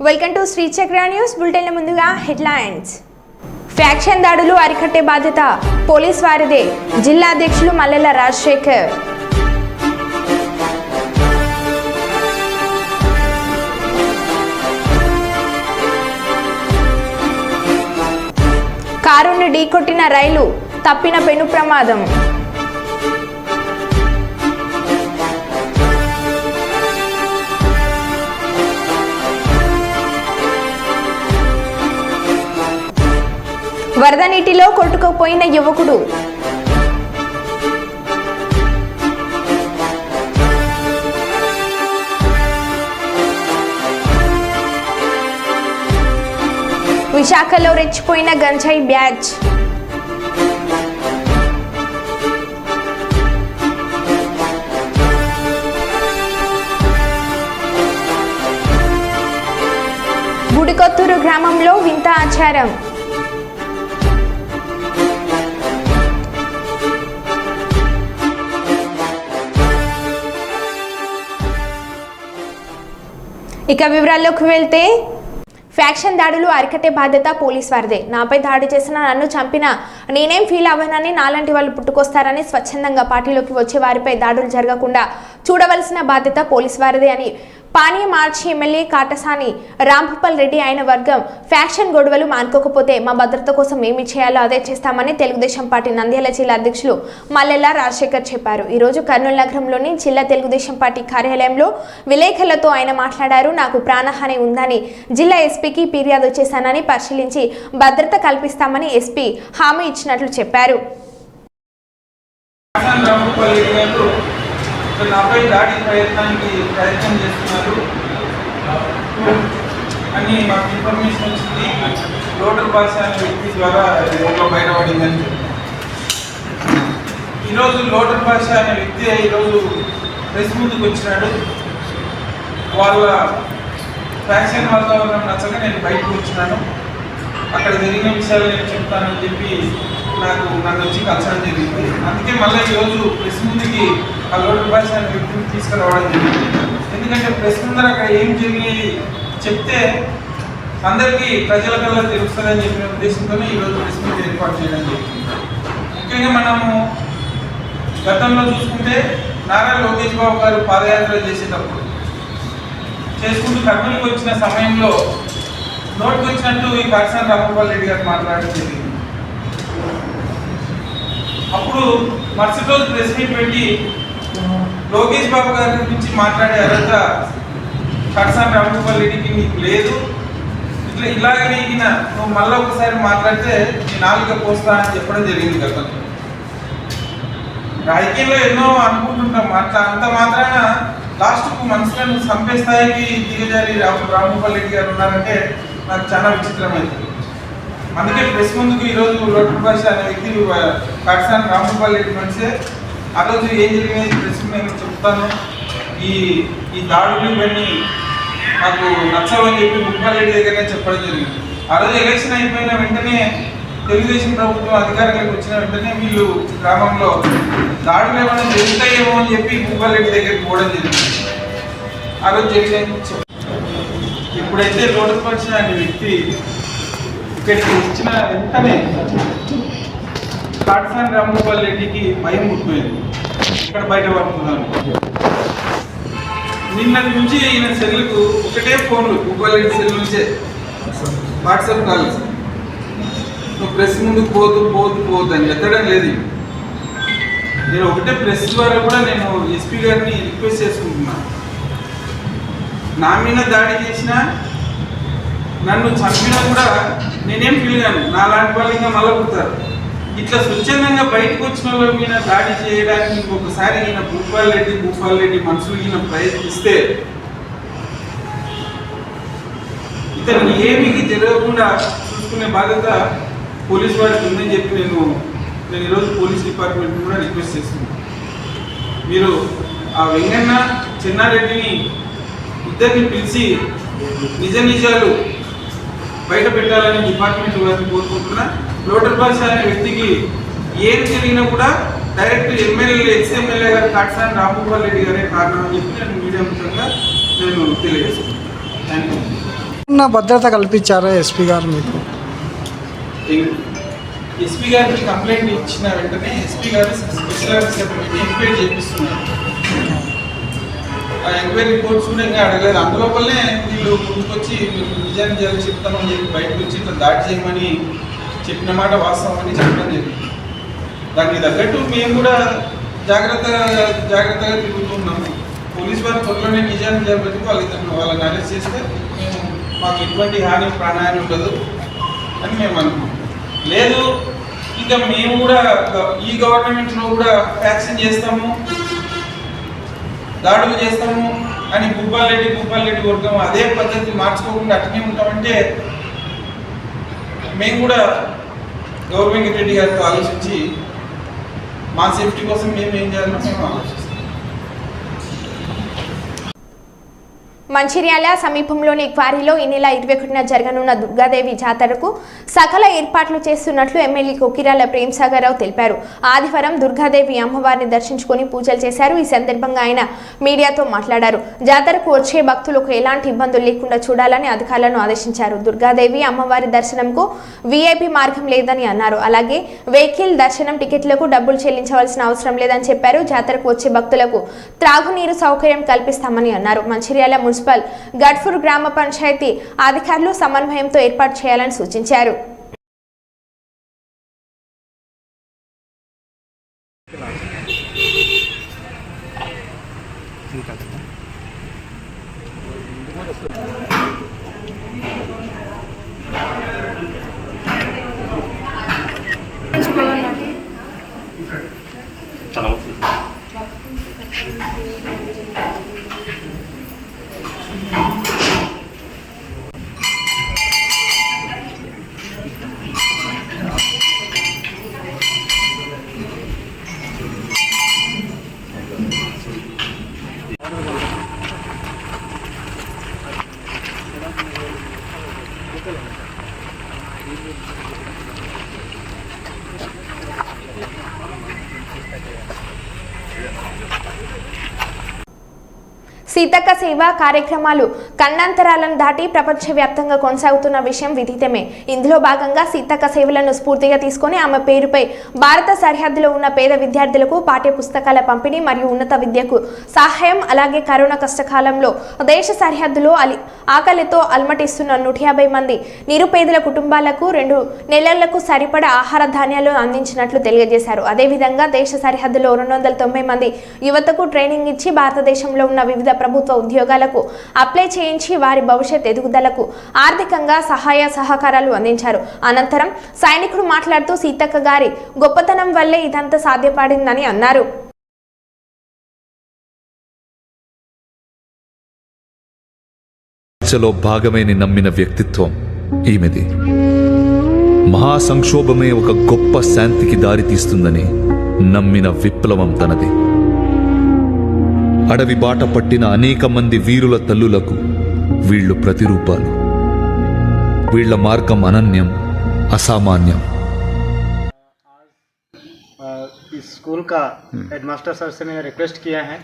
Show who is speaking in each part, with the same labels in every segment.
Speaker 1: Welcome to Shri చక్ర news bulletin. ముందుగా headlines. Faction దాడులు అరికట్టే బాధ్యత పోలీస్ వారిదే, జిల్లా అధ్యక్షులు మల్లెల రాజశేఖర్. కారుని ఢీకొట్టిన రైలు, తప్పిన పెను ప్రమాదం. వరద నీటిలో కొట్టుకుపోయిన యువకుడు. విశాఖలో రెచ్చిపోయిన గంజాయి బ్యాచ్. గుడికొత్తూరు గ్రామంలో వింత ఆచారం. ఇక వివరాల్లోకి వెళ్తే, ఫ్యాక్షన్ దాడులు అరికట్టే బాధ్యత పోలీస్ వారిదే. నాపై దాడి చేసిన, నన్ను చంపినా నేనేం ఫీల్ అవ్వనని, నాలాంటి వాళ్ళు పుట్టుకొస్తారని, స్వచ్ఛందంగా పార్టీలోకి వచ్చే వారిపై దాడులు జరగకుండా చూడవలసిన బాధ్యత పోలీస్ వారిదే అని పానీ మార్చి ఎమ్మెల్యే కాటసాని రాంభూపాల్ రెడ్డి ఆయన వర్గం ఫ్యాక్షన్ గొడవలు మానుకోకపోతే మా భద్రత కోసం ఏమి చేయాలో అదే చేస్తామని తెలుగుదేశం పార్టీ నంద్యాల జిల్లా అధ్యక్షులు మల్లెల రాజశేఖర్ చెప్పారు. ఈరోజు కర్నూలు నగరంలోని జిల్లా తెలుగుదేశం పార్టీ కార్యాలయంలో విలేకరులతో ఆయన మాట్లాడారు. నాకు ప్రాణహాని ఉందని జిల్లా ఎస్పీకి ఫిర్యాదు చేశానని, పరిశీలించి భద్రత కల్పిస్తామని ఎస్పీ హామీ ఇచ్చినట్లు చెప్పారు.
Speaker 2: నాపై దాడి ప్రయత్నం చేస్తున్నారు అని మాకు ఇన్ఫర్మేషన్ వచ్చింది. లోటల్ భాష అనే వ్యక్తి ద్వారా ఊళ్ళో బయటపడిందని. ఈరోజు లోటల్ భాష అనే వ్యక్తి ఈరోజు ప్రెస్ ముందుకు వచ్చినాడు. వాళ్ళ ఫ్యాక్షన్ వాతావరణం నచ్చక నేను బయటకు వచ్చినాను. అక్కడ జరిగిన విషయాలు నేను చెప్తానని చెప్పి నన్ను వచ్చి కలిసడం జరిగింది. అందుకే మళ్ళీ ఈరోజు ప్రెస్ ముందుకి ఆ లోటల్ భాష అనే వ్యక్తిని తీసుకురావడం జరిగింది. ఎందుకంటే ప్రెస్ ముందర అక్కడ ఏం జరిగేది చెప్తే అందరికీ ప్రజల కల్లా తెలుస్తుందని చెప్పిన ఉద్దేశంతోనే ఈరోజు ప్రెస్ మీట్ ఏర్పాటు చేయడం జరిగింది. ముఖ్యంగా మనము గతంలో చూసుకుంటే నారా లోకేష్ బాబు గారు పాదయాత్ర చేసేటప్పుడు చేసుకుంటూ కర్నూలుకి వచ్చిన సమయంలో నోటికి వచ్చినట్టు ఈ కాటసాని రాంభూపాల్ రెడ్డి గారు మాట్లాడడం జరిగింది. అప్పుడు మరుసటి రోజు ప్రెస్ మీట్ పెట్టి లోకేష్ బాబు గారి గురించి మాట్లాడే అర్హత కాటసాని రాంభూపాల్ రెడ్డికి నీకు లేదు, ఇలాగే నీకు నువ్వు మళ్ళీ ఒకసారి మాట్లాడితే నీ నాలుక పోస్తా అని చెప్పడం జరిగింది. గతంలో రాజకీయంలో ఎన్నో అనుకుంటుంటాం, అంత మాత్రాన లాస్ట్కు మనుషులను చంపే స్థాయికి దిగజారి రాంభూపాల్ రెడ్డి గారు ఉన్నారంటే నాకు చాలా విచిత్రమైంది. అందుకే ప్రెస్ ముందుకు ఈరోజు లోటల్ భాష అనే వ్యక్తి కాటసాని రాంభూపాల్ రెడ్డి మనిషే. ఆ రోజు ఏం జరిగినది ప్రెస్ నేను చెప్తాను. ఈ దాడులు ఇవన్నీ నాకు నచ్చవని చెప్పి భూపాల్ రెడ్డి దగ్గరనే చెప్పడం జరిగింది. ఆ రోజు ఎలక్షన్ అయిపోయిన వెంటనే తెలుగుదేశం ప్రభుత్వం అధికారంలోకి వచ్చిన వెంటనే వీళ్ళు గ్రామంలో దాడులు ఏమైనా జరుగుతాయేమో అని చెప్పి భూపాల్ రెడ్డి దగ్గరికి పోవడం జరిగింది. ఆ రోజు జరిగిన ఇప్పుడైతే లోటల్ భాష అనే వ్యక్తి ఇక్కడికి వచ్చిన వెంటనే కాటసాని రాంభూపాల్ రెడ్డికి భయం పుట్టిపోయింది. ఇక్కడ బయట పడుతున్నారు. నిన్నటి నుంచి ఈయన సెల్లుకు ఒకటే ఫోన్లు, భూపాల్ రెడ్డి సెల్ నుంచే వాట్సాప్ కాల్స్. నువ్వు ప్రెస్ ముందుకు పోదు అని ఎత్తడం లేదు. నేను ఒకటే ప్రెస్ ద్వారా కూడా నేను ఎస్పీ గారిని రిక్వెస్ట్ చేసుకుంటున్నాను. నా మీద దాడి చేసినా, నన్ను చంపినా కూడా నేనేం ఫీల్ కాను. నాలాంటి వాళ్ళు ఇంకా మళ్ళీ పుడతారు. ఇట్లా స్వచ్ఛందంగా బయటకు వచ్చిన వాళ్ళ మీద దాడి చేయడానికి ఇంకొకసారి ఈయన భూపాల్ రెడ్డి మనుషులు ఈయన ప్రయత్నిస్తే ఇతను ఏమీ జరగకుండా చూసుకునే బాధ్యత పోలీస్ వారికి ఉందని చెప్పి నేను ఈరోజు పోలీస్ డిపార్ట్మెంట్ కూడా రిక్వెస్ట్ చేస్తున్నాను. మీరు ఆ వెంగన్న చెన్నారెడ్డిని ఇద్దరిని పిలిచి నిజాలు బయట పెట్టాలని డిపార్ట్మెంట్ వారిని కోరుకుంటున్నా. లోటల్ భాష అనే వ్యక్తికి ఏం జరిగినా కూడా డైరెక్ట్ ఎక్స్-ఎమ్మెల్యే గారు కాటసాని రాంభూపాల్ రెడ్డి గారే కారణం అని చెప్పి నేను మీడియా ముఖ్యంగా తెలియజేస్తున్నాను. Thank you.
Speaker 3: నా భద్రత కల్పించారా ఎస్పీ గారు మీకు?
Speaker 2: ఎస్పీ గారికి కంప్లైంట్ ఇచ్చిన వెంటనే ఎస్పీ గారు స్పెషల్ ఆఫీసర్ పెట్టి ఎంక్వైరీ చేపిస్తున్నారు. ఆ ఎంక్వైరీ రిపోర్ట్స్ కూడా ఇంకా అడగలేదు. అందులోపలనే వీళ్ళు ముందుకొచ్చి నిజాన్ని జరిగి చెప్తామని చెప్పి బయటకు వచ్చి ఇట్లా దాడి చేయమని చెప్పిన మాట వాస్తవం అని చెప్పడం జరిగింది. దానికి తగ్గట్టు మేము కూడా జాగ్రత్తగా తిరుగుతున్నాము. పోలీస్ వారి త్వరలోనే నిజాన్ని జరిపి వాళ్ళని అరెస్ట్ చేస్తే మేము మాకు ఎటువంటి ప్రాణహాని ఉండదు అని మేము అనుకుంటున్నాం. లేదు ఇంకా మేము కూడా ఈ గవర్నమెంట్లో కూడా ఫ్యాక్షన్ చేస్తాము, దాడులు చేస్తాము అని భూపాల్ రెడ్డి వర్గం అదే పద్ధతి మార్చుకోకుండా అట్లనే ఉంటామంటే మేము కూడా గవర్నమెంట్ రెడ్డి గారితో ఆలోచించి మా సేఫ్టీ కోసం మేము ఏం చేయాలో మేము ఆలోచిస్తాం.
Speaker 1: మంచిర్యాల సమీపంలోని క్వారీలో ఈ నెల 21న జరగనున్న దుర్గాదేవి జాతరకు సకల ఏర్పాట్లు చేస్తున్నట్లు ఎమ్మెల్యే కొకిరాల ప్రేమ్సాగర్రావు తెలిపారు. ఆదివారం దుర్గాదేవి అమ్మవారిని దర్శించుకుని పూజలు చేశారు. ఈ సందర్భంగా ఆయన మీడియాతో మాట్లాడారు. జాతరకు వచ్చే భక్తులకు ఎలాంటి ఇబ్బందులు లేకుండా చూడాలని అధికారులను ఆదేశించారు. దుర్గాదేవి అమ్మవారి దర్శనంకు వీఐపీ మార్గం లేదని అన్నారు. అలాగే వెహికల్ దర్శనం టికెట్లకు డబ్బులు చెల్లించవలసిన అవసరం లేదని చెప్పారు. జాతరకు వచ్చే భక్తులకు త్రాగునీరు సౌకర్యం కల్పిస్తామని అన్నారు. మంచిర్యాల మున్సిపల్ గడ్ఫూర్ గ్రామ పంచాయతీ అధికారులు సమన్వయంతో ఏర్పాటు చేయాలని సూచించారు. సీతక్క సేవ కార్యక్రమాలు ఖండాంతరాలను దాటి ప్రపంచవ్యాప్తంగా కొనసాగుతున్న విషయం విదితమే. ఇందులో భాగంగా సీతక్క సేవలను స్ఫూర్తిగా తీసుకుని ఆమె పేరుపై భారత సరిహద్దులో ఉన్న పేద విద్యార్థులకు పాఠ్య పుస్తకాల పంపిణీ మరియు ఉన్నత విద్యకు సహాయం, అలాగే కరోనా కష్టకాలంలో దేశ సరిహద్దులో ఆకలితో అల్మటిస్తున్న 150 మంది నిరుపేదల కుటుంబాలకు 2 నెలలకు సరిపడా ఆహార ధాన్యాలు అందించినట్లు తెలియజేశారు. అదేవిధంగా దేశ సరిహద్దులో 290 మంది యువతకు ట్రైనింగ్ ఇచ్చి భారతదేశంలో ఉన్న వివిధ ప్రభుత్వ ఉద్యోగాలకు అప్లై చేయించి వారి భవిష్యత్ ఎదుగుదలకు ఆర్థికంగా సహాయ సహకారాలు అందించారు. అనంతరం సైనికుడు మాట్లాడుతూ సీతక్క గారి గొప్పతనం వల్లే ఇదంతా సాధ్యపడిందని అన్నారు.
Speaker 4: భాగమేని నమ్మిన వ్యక్తిత్వం ఈమెది. మహాసంక్షోభమే ఒక గొప్ప శాంతికి దారితీస్తుందని నమ్మిన విప్లవం తనది. అడవి బాట పట్టిన అనేక మంది వీరుల తల్లులకు వీళ్ళు ప్రతిరూపాలు. వీళ్ల మార్గం అనన్యం, అసామాన్యం.
Speaker 5: इस स्कूल का हेडमास्टर सर से मैंने रिक्वेस्ट किया है,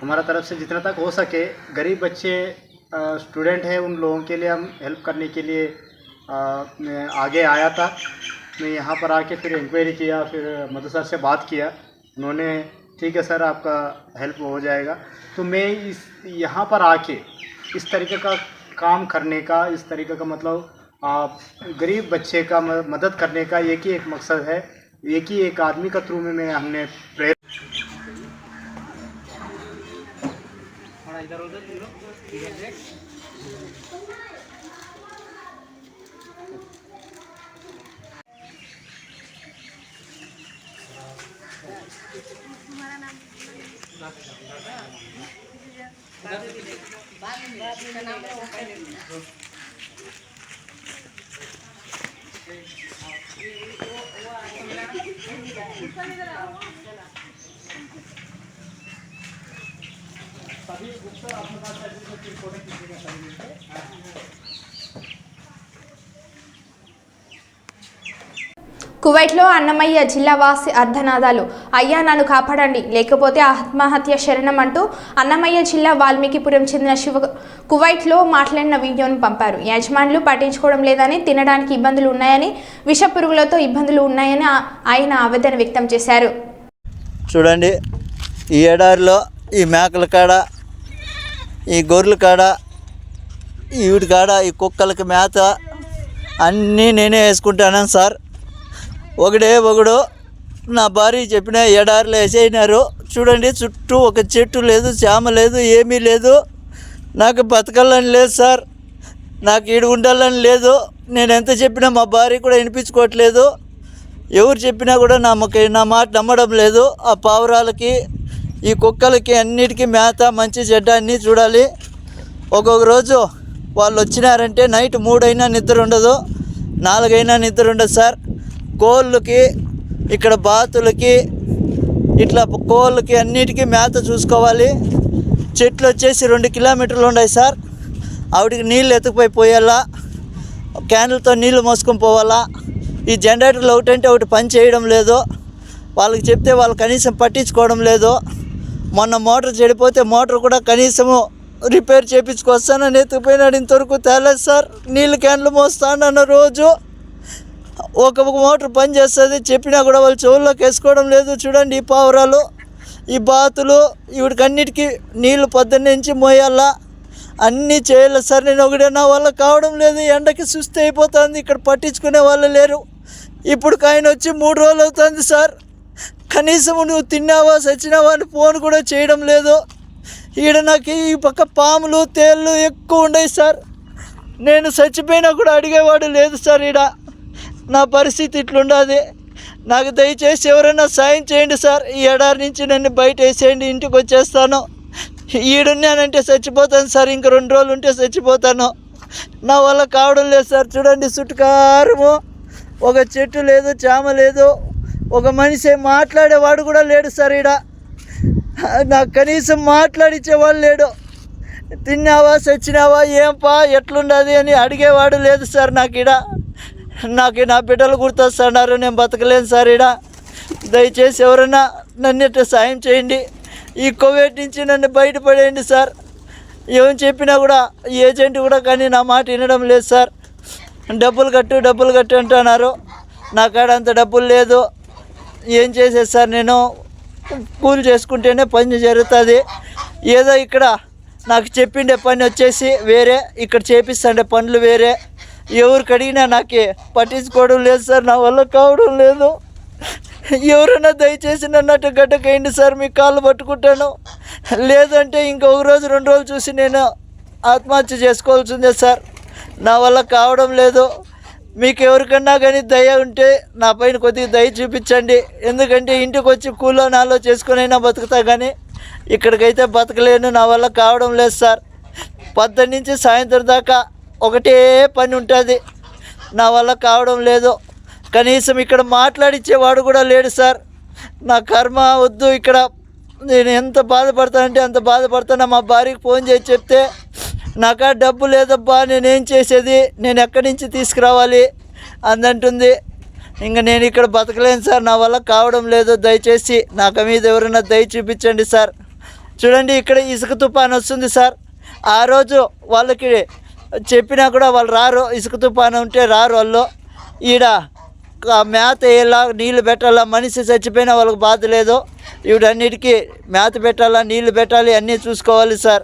Speaker 5: हमारा तरफ से जितना तक हो सके गरीब बच्चे स्टूडेंट हैं उन लोगों के लिए हम हेल्प करने के लिए मैं आगे आया था। मैं यहाँ पर आके फिर इंक्वायरी किया, फिर मधु सर से बात किया, उन्होंने ठीक है सर आपका हेल्प हो जाएगा। तो मैं इस यहाँ पर आके इस तरीके का काम करने का, इस तरीके का मतलब गरीब बच्चे का मदद करने का एक ही एक मकसद है, एक ही एक आदमी का थ्रू में हमने प्रेयर इधर उधर
Speaker 1: కువైట్లో అన్నమయ్య జిల్లా వాసి అర్ధనాదాలు అయ్యా నన్ను కాపాడండి లేకపోతే ఆత్మహత్య శరణం అంటూ అన్నమయ్య జిల్లా వాల్మీకిపురం చెందిన శివ కువైట్లో మాట్లాడిన వీడియోను పంపారు. యజమానులు పట్టించుకోవడం లేదని, తినడానికి ఇబ్బందులు ఉన్నాయని, విష పురుగులతో ఇబ్బందులు ఉన్నాయని ఆయన ఆవేదన వ్యక్తం చేశారు.
Speaker 6: చూడండి, ఈ ఎడారిలో ఈ మేకల కాడ, ఈ గొర్రెల కాడ, ఈ వీటి కాడ, ఈ కుక్కలకి మేత అన్నీ నేనే వేసుకుంటాను సార్. ఒకడు నా భార్య చెప్పిన ఎడారిలో వేసేసినారు. చూడండి, చుట్టూ ఒక చెట్టు లేదు, చేమ లేదు, ఏమీ లేదు. నాకు బతకాలని లేదు సార్, నాకు ఈడు ఉండాలని లేదు. నేను ఎంత చెప్పినా మా భార్య కూడా వినిపించుకోవట్లేదు. ఎవరు చెప్పినా కూడా నా మాట నమ్మడం లేదు. ఆ పావురాలకి, ఈ కుక్కలకి అన్నిటికీ మేత, మంచి చెడ్డ అన్నీ చూడాలి. ఒక్కొక్క రోజు వాళ్ళు వచ్చినారంటే నైట్ 3 అయినా నిద్ర ఉండదు, 4 అయినా నిద్ర ఉండదు సార్. కోళ్ళకి, ఇక్కడ బాతులకి, ఇట్లా కోళ్ళకి అన్నిటికీ మేత చూసుకోవాలి. చెట్లు వచ్చేసి 2 కిలోమీటర్లు ఉన్నాయి సార్. ఆవిడికి నీళ్ళు ఎత్తుకుపోయి పోయాలా, క్యాన్లతో నీళ్ళు మోసుకొని పోవాలా. ఈ జనరేటర్లు ఒకటంటే ఒకటి పని చేయడం లేదు. వాళ్ళకి చెప్తే వాళ్ళు కనీసం పట్టించుకోవడం లేదు. మొన్న మోటార్ చెడిపోతే మోటార్ కూడా కనీసము రిపేర్ చేయించుకొస్తానని ఎత్తుకుపోయినాడు. ఇంతవరకు తేలేదు సార్. నీళ్ళు క్యాన్లు మోస్తానన్న రోజు ఒక మోటార్ పని చేస్తుంది, చెప్పినా కూడా వాళ్ళు చెవుల్లోకి వేసుకోవడం లేదు. చూడండి, ఈ పావురాలు, ఈ బాతులు, వీటికన్నిటికీ నీళ్ళు పొద్దున్నుంచి మోయాలా, అన్నీ చేయాలి సార్. నేను ఒకటే, నా వల్ల కావడం లేదు. ఎండకి సుస్థి అయిపోతుంది. ఇక్కడ పట్టించుకునే వాళ్ళు లేరు. ఇప్పుడు ఆయన వచ్చి 3 రోజులు అవుతుంది సార్. కనీసం నువ్వు తిన్నావా, చచ్చినావా అని ఫోన్ కూడా చేయడం లేదు. ఈడ నాకు ఈ పక్క పాములు, తేళ్ళు ఎక్కువ ఉన్నాయి సార్. నేను చచ్చిపోయినా కూడా అడిగేవాడు లేదు సార్. ఈడ నా పరిస్థితి ఇట్లుండదు. నాకు దయచేసి ఎవరైనా సాయం చేయండి సార్. ఈ ఎడారి నుంచి నన్ను బయట వేసేయండి, ఇంటికి వచ్చేస్తాను. ఈడున్నానంటే చచ్చిపోతాను సార్. ఇంక 2 రోజులు ఉంటే చచ్చిపోతాను. నా వల్ల కావడం లేదు సార్. చూడండి, చుట్టుకారము ఒక చెట్టు లేదు, చేమ లేదు, ఒక మనిషి మాట్లాడేవాడు కూడా లేడు సార్. ఈడ నాకు కనీసం మాట్లాడిచ్చేవాడు లేడు. తిన్నావా, చచ్చినావా, ఏంపా, ఎట్లుండదు అని అడిగేవాడు లేదు సార్. నాకు నా బిడ్డలు గుర్తొస్తున్నారు. నేను బతకలేను సార్. ఈడ దయచేసి ఎవరైనా నన్ను సాయం చేయండి. ఈ కోవిడ్ నుంచి నన్ను బయటపడేయండి సార్. ఏం చెప్పినా కూడా ఏజెంట్ కూడా కానీ నా మాట వినడం లేదు సార్. డబ్బులు కట్టు అంటున్నారు. నా కాడ అంత డబ్బులు లేదు. ఏం చేసేది సార్? నేను కూలి చేసుకుంటేనే పని జరుగుతుంది. ఏదో ఇక్కడ నాకు చెప్పిండే పని వచ్చేసి వేరే, ఇక్కడ చేపిస్తుండే పనులు వేరే. ఎవరికి అడిగినా నాకు పట్టించుకోవడం లేదు సార్. నా వల్ల కావడం లేదు. ఎవరైనా దయచేసి నన్ను గడ్డకేయండి సార్. మీ కాళ్ళు పట్టుకుంటాను. లేదంటే ఇంకొక రోజు 2 రోజులు చూసి నేను ఆత్మహత్య చేసుకోవాల్సిందే సార్. నా వల్ల కావడం లేదు. మీకు ఎవరికన్నా కానీ దయ ఉంటే నా పైన కొద్దిగా దయ చూపించండి. ఎందుకంటే ఇంటికి వచ్చి కూలో నాలో చేసుకునైనా బతుకుతా, కానీ ఇక్కడికైతే బతకలేను. నా వల్ల కావడం లేదు సార్. 10 నుంచి సాయంత్రం దాకా ఒకటే పని ఉంటుంది. నా వల్ల కావడం లేదు. కనీసం ఇక్కడ మాట్లాడిచ్చేవాడు కూడా లేడు సార్. నా కర్మ వద్దు. ఇక్కడ నేను ఎంత బాధపడతానంటే అంత బాధపడతాను. మా భార్యకి ఫోన్ చేసి చెప్తే, నాకా డబ్బు లేదబ్బా, నేనేం చేసేది, నేను ఎక్కడి నుంచి తీసుకురావాలి అందంటుంది. ఇంకా నేను ఇక్కడ బతకలేను సార్. నా వల్ల కావడం లేదు. దయచేసి నాకు మీద ఎవరైనా దయ చూపించండి సార్. చూడండి, ఇక్కడ ఇసుక తుఫాను వస్తుంది సార్. ఆ రోజు వాళ్ళకి చెప్పినా కూడా వాళ్ళు రారు. ఇసుక తుఫాను ఉంటే రారు వాళ్ళు. ఈడ మేత వేయాలా, నీళ్ళు పెట్టాలా. మనిషి చచ్చిపోయినా వాళ్ళకి బాధ లేదు. వీటన్నిటికీ మేత పెట్టాలా, నీళ్ళు పెట్టాలి, అన్నీ చూసుకోవాలి సార్.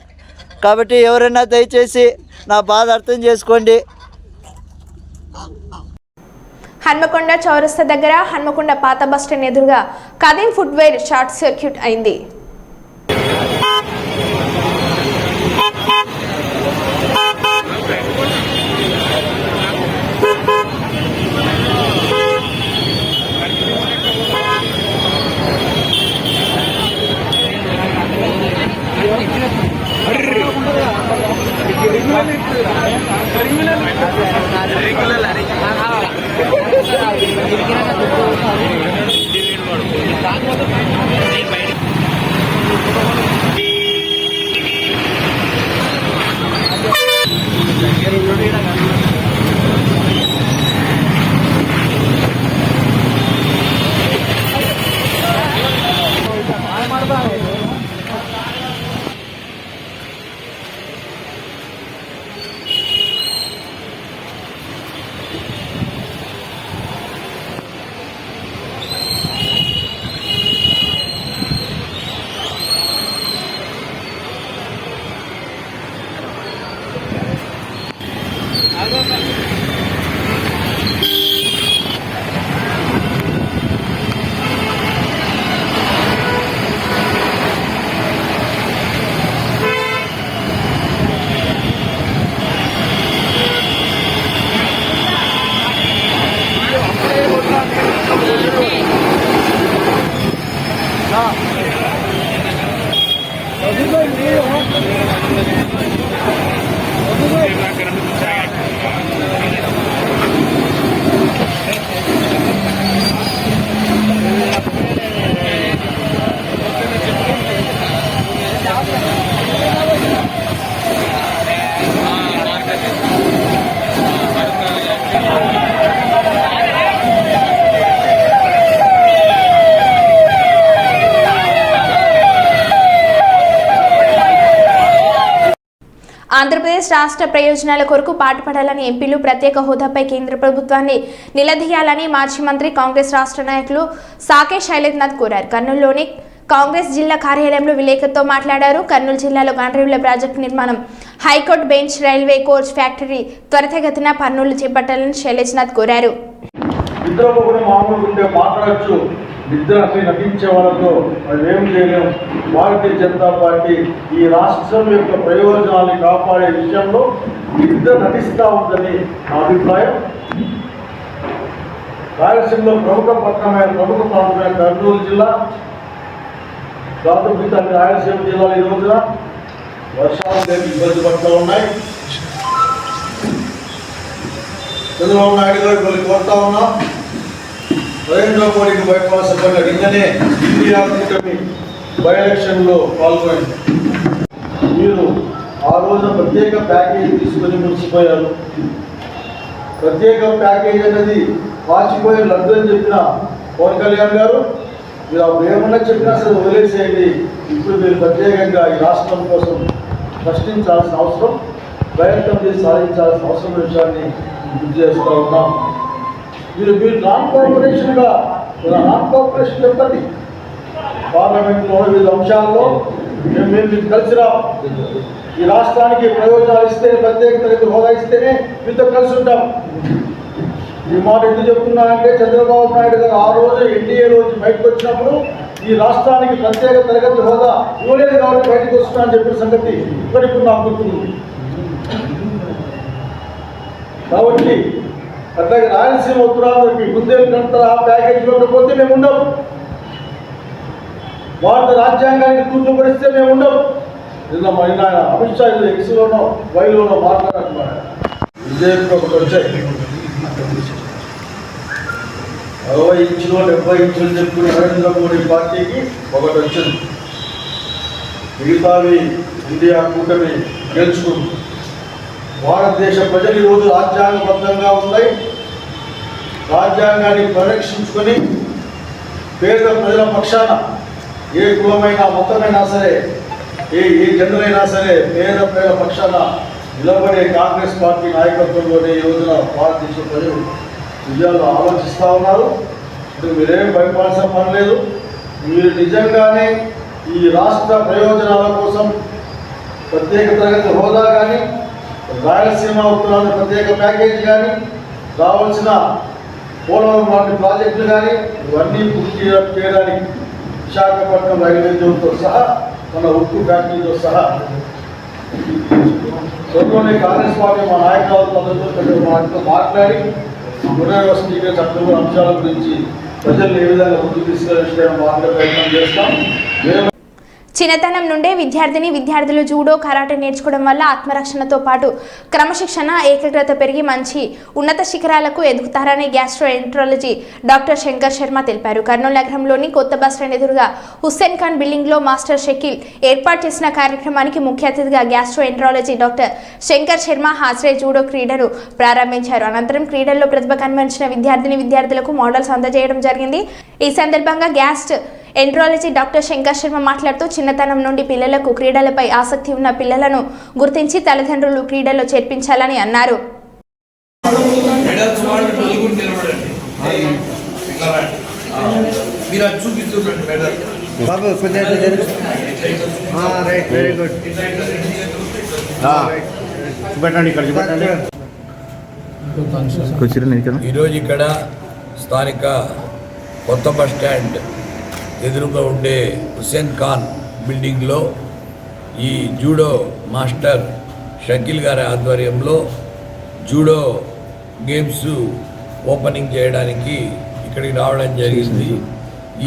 Speaker 6: కాబట్టి ఎవరైనా దయచేసి నా బాధ అర్థం చేసుకోండి.
Speaker 1: హన్మకొండ చౌరస్తా దగ్గర హన్మకొండ పాత బస్టాండ్ ఎదురుగా కదీం ఫుట్వేర్ షార్ట్ సర్క్యూట్ అయింది. ఆంధ్రప్రదేశ్ రాష్ట్ర ప్రయోజనాల కొరకు పాటుపడాలని ఎంపీలు ప్రత్యేక హోదాపై కేంద్ర ప్రభుత్వాన్ని నిలదీయాలని మాజీ మంత్రి కాంగ్రెస్ రాష్ట్ర నాయకులు సాకే శైలేంద్రనాథ్ కోరారు. కర్నూలులోని కాంగ్రెస్ జిల్లా కార్యాలయంలో విలేకరులతో మాట్లాడారు. కర్నూలు జిల్లాలో గాండ్రేవుల ప్రాజెక్టు నిర్మాణం, high court bench, railway coach factory త్వరితగతిన పనులు చేపట్టాలని శైలేంద్రనాథ్ కోరారు.
Speaker 7: నిద్రలో కూడా మామూలుగా ఉంటే మాట్లాడచ్చు, నిద్ర నటించే వాళ్ళతో అది ఏం చేయలేము. భారతీయ జనతా పార్టీ ఈ రాష్ట్రం యొక్క ప్రయోజనాన్ని కాపాడే విషయంలో నిద్ర నటిస్తూ ఉందని నా అభిప్రాయం. రాయలసీమలో ప్రముఖ ప్రాంతమైన కర్నూలు జిల్లా, దాదాపు రాయలసీమ జిల్లాలో ఈ రోజున వర్షాలు లేక ఇబ్బంది పడుతూ ఉన్నాయి. చంద్రబాబు నాయుడు గారు కొన్ని కోరుతా ఉన్నాం, నరేంద్ర మోడీకి బైపాస్ పడిన నిన్ననే ఇండియా కూటమి బై ఎలక్షన్లో పాల్గొంది. మీరు ఆ రోజున ప్రత్యేక ప్యాకేజీ తీసుకొని మురిసిపోయారు. ప్రత్యేక ప్యాకేజీ అనేది పాచిపోయే లడ్డు అని చెప్పిన పవన్ కళ్యాణ్ గారు, మీరు అప్పుడు ఏమన్నా చెప్పినా సరే వదిలేసేయండి. ఇప్పుడు మీరు ప్రత్యేకంగా ఈ రాష్ట్రం కోసం ప్రశ్నించాల్సిన అవసరం, ప్రయత్నం చేసి సాధించాల్సిన అవసరం విషయాన్ని గుర్తు చేస్తూ ఉన్నాం. మీరు నాన్ కోఆపరేషన్ చెప్పండి. పార్లమెంట్లో వివిధ అంశాల్లో మేము మీకు కలిసి రాం. ఈ రాష్ట్రానికి ప్రయోజనాలు ఇస్తే, ప్రత్యేక తరగతి హోదా ఇస్తేనే మీతో కలిసి ఉంటాం. ఈ మాట ఎందుకు చెప్తున్నా అంటే, చంద్రబాబు నాయుడు గారు ఆ రోజు ఎన్డీఏ రోజు బయటకు వచ్చినప్పుడు ఈ రాష్ట్రానికి ప్రత్యేక తరగతి హోదా ఇవ్వలేదు కాబట్టి బయటకు వస్తున్నా అని చెప్పిన సంగతి ఇప్పుడు నాకు గుర్తుంది. కాబట్టి అట్లాగే రాయలసీమ ఉత్తరాంధ్రకి బుందేల్ఖండ్ ఆ ప్యాకేజ్ ఇవ్వకపోతే మేము ఉండవు. భారత రాజ్యాంగానికి తూట్లు పడిస్తే మేము ఉండవు. నిన్న అమిత్ షా ఎక్స్లోనో వైలోనో మాట్లాడుతున్నారు. విజయకు ఒకటి వచ్చాయి, 60 ఇంచులు 70 ఇంచులు చెప్పుకుని నరేంద్ర మోడీ పార్టీకి ఒకటి వచ్చింది. మిగతావి ఇండియా కూటమి గెలుచుకుంది. భారతదేశ ప్రజలు ఈరోజు రాజ్యాంగబద్ధంగా ఉన్నాయి. రాజ్యాంగాన్ని పరిరక్షించుకొని పేద ప్రజల పక్షాన ఏ కులమైనా మతమైనా సరే, ఏ జెండర్ అయినా సరే పేద ప్రజల పక్షాన నిలబడే కాంగ్రెస్ పార్టీ నాయకత్వంలోనే ఈ రోజున భారతదేశ ప్రజలు విజయాలు ఆలోచిస్తూ ఉన్నారు. ఇప్పుడు మీరేం భయపడాల్సిన పని లేదు. మీరు నిజంగానే ఈ రాష్ట్ర ప్రయోజనాల కోసం ప్రత్యేక తరగతి హోదా కానీ, రాయలసీమ ఉత్తరాంధ్ర ప్రత్యేక ప్యాకేజీ కానీ, రావాల్సిన పోలవరం లాంటి ప్రాజెక్టులు కానీ ఇవన్నీ పూర్తి చేయడానికి విశాఖపట్నం రైల్వే జోన్తో సహా, మన ఉక్కు ఫ్యాక్టరీతో సహా త్వరలోనే కాంగ్రెస్ పార్టీ మా నాయకులతో మాట్లాడి పునర్వసతిగా చట్టంలో అంశాల గురించి ప్రజలను ఏ విధంగా ముందుకు తీసుకెళ్ళడం మాట్లాడే ప్రయత్నం చేస్తాం.
Speaker 1: చిన్నతనం నుండే విద్యార్థులు జూడో, కరాటే నేర్చుకోవడం వల్ల ఆత్మరక్షణతో పాటు క్రమశిక్షణ, ఏకాగ్రత పెరిగి మంచి ఉన్నత శిఖరాలకు ఎదుగుతారని గ్యాస్ట్రోఎంట్రాలజీ డాక్టర్ శంకర్ శర్మ తెలిపారు. కర్నూలు నగరంలోని కొత్త బస్టాండ్ ఎదురుగా హుస్సేన్ ఖాన్ బిల్డింగ్లో మాస్టర్ షకీల్ ఏర్పాటు చేసిన కార్యక్రమానికి ముఖ్య అతిథిగా గ్యాస్ట్రోఎంట్రాలజీ డాక్టర్ శంకర్ శర్మ హాజరై జూడో క్రీడను ప్రారంభించారు. అనంతరం క్రీడల్లో ప్రతిభ కనబరిచిన విద్యార్థులకు మోడల్స్ అందజేయడం జరిగింది. ఈ సందర్భంగా ఎంట్రాలజీ డాక్టర్ శంకర్ శర్మ మాట్లాడుతూ, చిన్నతనం నుండి పిల్లలకు క్రీడలపై ఆసక్తి ఉన్న పిల్లలను గుర్తించి తల్లిదండ్రులు క్రీడల్లో చేర్పించాలని అన్నారు.
Speaker 8: ఈరోజు ఇక్కడ స్థానిక కొత్త బస్ స్టాండ్ ఎదురుగా ఉండే హుస్సేన్ ఖాన్ బిల్డింగ్లో ఈ జూడో మాస్టర్ షకీల్ గారి ఆధ్వర్యంలో జూడో గేమ్స్ ఓపెనింగ్ చేయడానికి ఇక్కడికి రావడం జరిగింది.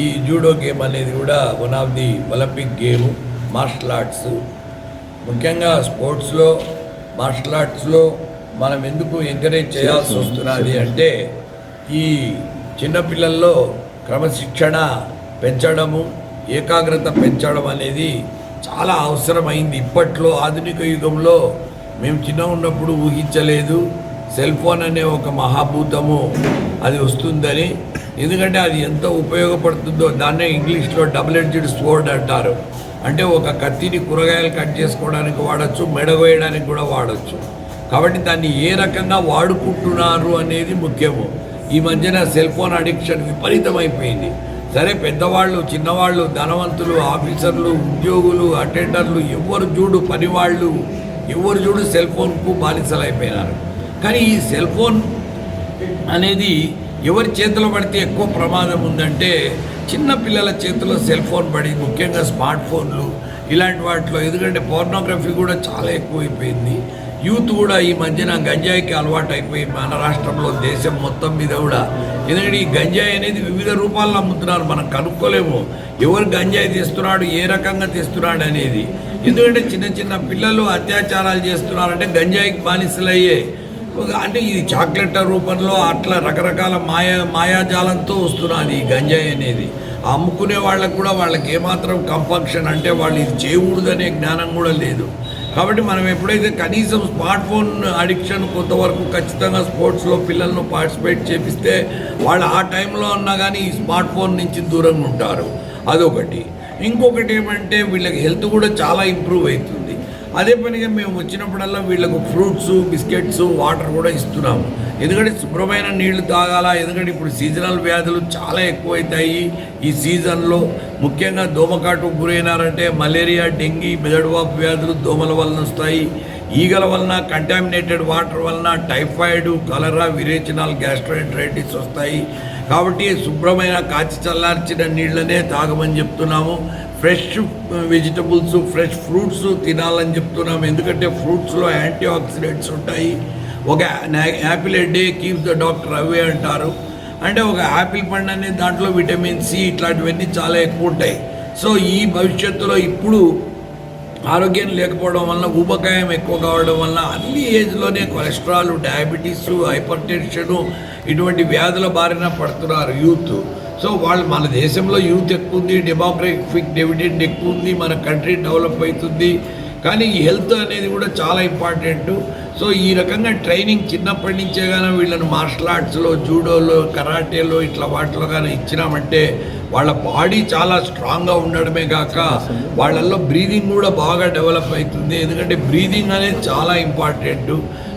Speaker 8: ఈ జూడో గేమ్ అనేది కూడా one of the Olympic game, martial arts. ముఖ్యంగా స్పోర్ట్స్లో, మార్షల్ ఆర్ట్స్లో మనం ఎందుకు ఎంకరేజ్ చేయాల్సి వస్తున్నది అంటే, ఈ చిన్నపిల్లల్లో క్రమశిక్షణ పెంచడము, ఏకాగ్రత పెంచడం అనేది చాలా అవసరమైంది. ఇప్పట్లో ఆధునిక యుగంలో మేము చిన్న ఉన్నప్పుడు ఊహించలేదు సెల్ ఫోన్ అనే ఒక మహాభూతము అది వస్తుందని. ఎందుకంటే అది ఎంత ఉపయోగపడుతుందో, దాన్నే ఇంగ్లీష్లో డబుల్ ఎడ్జ్డ్ స్వోర్డ్ అంటారు. అంటే ఒక కత్తిని కూరగాయలు కట్ చేసుకోవడానికి వాడచ్చు, మెడవేయడానికి కూడా వాడచ్చు. కాబట్టి దాన్ని ఏ రకంగా వాడుకుంటున్నారు అనేది ముఖ్యము. ఈ మధ్యన సెల్ ఫోన్ అడిక్షన్ విపరీతమైపోయింది. సరే, పెద్దవాళ్ళు, చిన్నవాళ్ళు, ధనవంతులు, ఆఫీసర్లు, ఉద్యోగులు, అటెండర్లు, ఎవరు చూడు పనివాళ్ళు, ఎవరు చూడు సెల్ ఫోన్కు బానిసలైపోయినారు. కానీ ఈ సెల్ ఫోన్ అనేది ఎవరి చేతిలో పడితే ఎక్కువ ప్రమాదం ఉందంటే చిన్న పిల్లల చేతిలో సెల్ ఫోన్ పడి, ముఖ్యంగా స్మార్ట్ ఫోన్లు ఇలాంటి వాటిలో. ఎందుకంటే పోర్నోగ్రఫీ కూడా చాలా ఎక్కువైపోయింది. యూత్ కూడా ఈ మధ్యన గంజాయికి అలవాటు అయిపోయి మన రాష్ట్రంలో, దేశం మొత్తం మీద కూడా. ఎందుకంటే ఈ గంజాయి అనేది వివిధ రూపాల్లో అమ్ముతున్నారు. మనం కనుక్కోలేము ఎవరు గంజాయి తెస్తున్నాడు, ఏ రకంగా తెస్తున్నాడు అనేది. ఎందుకంటే చిన్న చిన్న పిల్లలు అత్యాచారాలు చేస్తున్నారంటే గంజాయికి బానిసలయ్యే. అంటే ఇది చాక్లెట్ రూపంలో అట్లా రకరకాల మాయాజాలంతో వస్తున్నది ఈ గంజాయి అనేది. అమ్ముకునే వాళ్ళకు కూడా వాళ్ళకి ఏమాత్రం కంపల్షన్ అంటే వాళ్ళు ఇది చేయకూడదనే జ్ఞానం కూడా లేదు. కాబట్టి మనం ఎప్పుడైతే కనీసం స్మార్ట్ ఫోన్ అడిక్షన్ కొంతవరకు ఖచ్చితంగా స్పోర్ట్స్లో పిల్లలను పార్టిసిపేట్ చేపిస్తే వాళ్ళు ఆ టైంలో ఉన్నా కానీ ఈ స్మార్ట్ ఫోన్ నుంచి దూరంగా ఉంటారు. అదొకటి. ఇంకొకటి ఏమంటే వీళ్ళకి హెల్త్ కూడా చాలా ఇంప్రూవ్ అవుతుంది. అదే పనిగా మేము వచ్చినప్పుడల్లా వీళ్ళకు ఫ్రూట్స్, బిస్కెట్స్, వాటర్ కూడా ఇస్తున్నాము. ఎందుకంటే శుభ్రమైన నీళ్లు తాగాల. ఎందుకంటే ఇప్పుడు సీజనల్ వ్యాధులు చాలా ఎక్కువైతాయి ఈ సీజన్లో. ముఖ్యంగా దోమకాటు గురైనారంటే మలేరియా, డెంగీ, మెదడువాపు వ్యాధులు దోమల వలన వస్తాయి. ఈగల వలన, కంటామినేటెడ్ వాటర్ వలన టైఫాయిడ్, కలరా, విరేచనాల్, గ్యాస్ట్రోఎంటరైటిస్ వస్తాయి. కాబట్టి శుభ్రమైన కాచి చల్లార్చిన నీళ్ళనే తాగమని చెప్తున్నాము. ఫ్రెష్ వెజిటబుల్స్, ఫ్రెష్ ఫ్రూట్స్ తినాలని చెప్తున్నాము. ఎందుకంటే ఫ్రూట్స్లో యాంటీ ఆక్సిడెంట్స్ ఉంటాయి. ఒక Apple a day keeps the doctor away అంటారు. అంటే ఒక యాపిల్ పండు అనేది దాంట్లో విటమిన్ సి ఇట్లాంటివన్నీ చాలా ఎక్కువ ఉంటాయి. సో ఈ భవిష్యత్తులో ఇప్పుడు ఆరోగ్యం లేకపోవడం వల్ల, ఊబకాయం ఎక్కువ కావడం వల్ల అన్ని ఏజ్లోనే కొలెస్ట్రాల్, డయాబెటీస్, హైపర్ టెన్షను ఇటువంటి వ్యాధుల బారిన పడుతున్నారు యూత్. సో వాళ్ళు, మన దేశంలో యూత్ ఎక్కువ ఉంది, డెమోగ్రఫిక్ డివిడెండ్ ఎక్కువ ఉంది, మన కంట్రీ డెవలప్ అవుతుంది. కానీ ఈ హెల్త్ అనేది కూడా చాలా ఇంపార్టెంట్. సో ఈ రకంగా ట్రైనింగ్ చిన్నప్పటి నుంచే కానీ వీళ్ళని మార్షల్ ఆర్ట్స్లో, జూడోలో, కరాటేలో ఇట్లా వాటిలో కానీ ఇచ్చినామంటే వాళ్ళ బాడీ చాలా స్ట్రాంగ్గా ఉండడమే కాక వాళ్ళల్లో బ్రీదింగ్ కూడా బాగా డెవలప్ అవుతుంది. ఎందుకంటే బ్రీదింగ్ అనేది చాలా ఇంపార్టెంట్.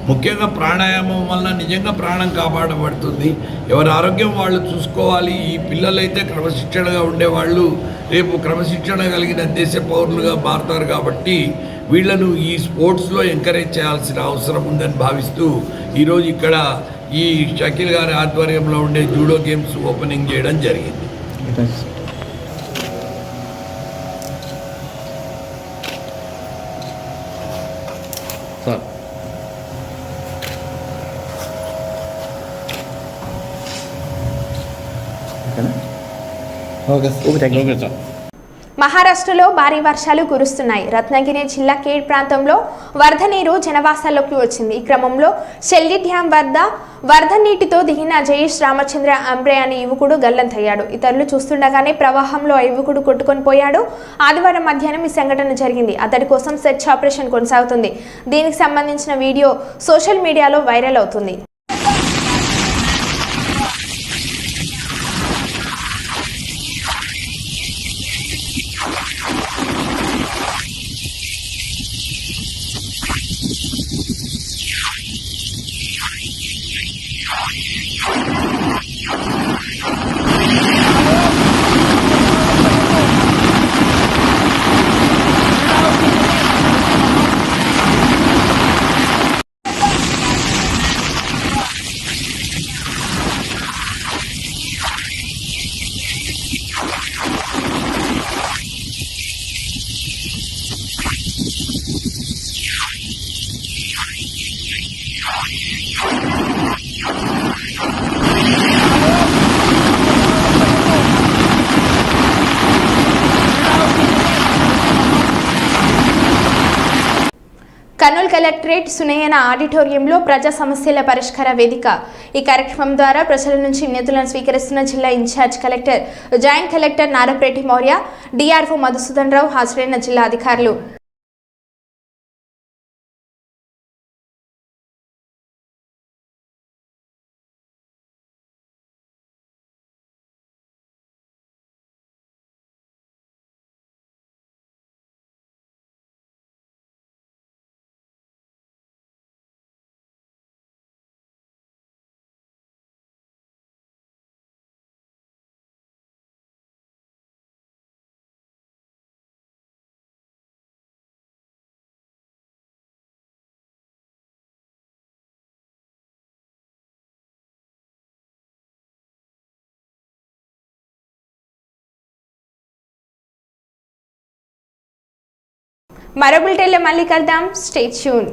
Speaker 8: ముఖ్యంగా ప్రాణాయామం వలన నిజంగా ప్రాణం కాపాడబడుతుంది. ఎవరి ఆరోగ్యం వాళ్ళు చూసుకోవాలి. ఈ పిల్లలైతే క్రమశిక్షణగా ఉండేవాళ్ళు రేపు క్రమశిక్షణ కలిగిన దేశ పౌరులుగా మారుతారు. కాబట్టి వీళ్ళను ఈ స్పోర్ట్స్లో ఎంకరేజ్ చేయాల్సిన అవసరం ఉందని భావిస్తూ ఈరోజు ఇక్కడ ఈ షకీల్ గారి ఆధ్వర్యంలో ఉండే జూడో గేమ్స్ ఓపెనింగ్ చేయడం జరిగింది.
Speaker 1: మహారాష్ట్రలో భారీ వర్షాలు కురుస్తున్నాయి. రత్నగిరి జిల్లా కేడ్ ప్రాంతంలో వరద నీరు జనవాసాల్లోకి వచ్చింది. ఈ క్రమంలో షెల్లి డ్యాం వరద నీటితో దిగిన జయేష్ రామచంద్ర అంబ్రే అనే యువకుడు గల్లంతయ్యాడు. ఇతరులు చూస్తుండగానే ప్రవాహంలో ఆ యువకుడు కొట్టుకొని పోయాడు. ఆదివారం మధ్యాహ్నం ఈ సంఘటన జరిగింది. అతడి కోసం సెర్చ్ ఆపరేషన్ కొనసాగుతుంది. దీనికి సంబంధించిన వీడియో సోషల్ మీడియాలో వైరల్ అవుతుంది. కర్నూలు కలెక్టరేట్ సునయన ఆడిటోరియంలో ప్రజా సమస్యల పరిష్కార వేదిక. ఈ కార్యక్రమం ద్వారా ప్రజల నుంచి వినతులను స్వీకరిస్తున్న జిల్లా in-charge collector, joint collector Narapareddy Mourya, DRO Madhusudan Rao, హాజరైన జిల్లా అధికారులు. మరో బులెటిన్లో మళ్ళీ కలుద్దాం. Stay tune.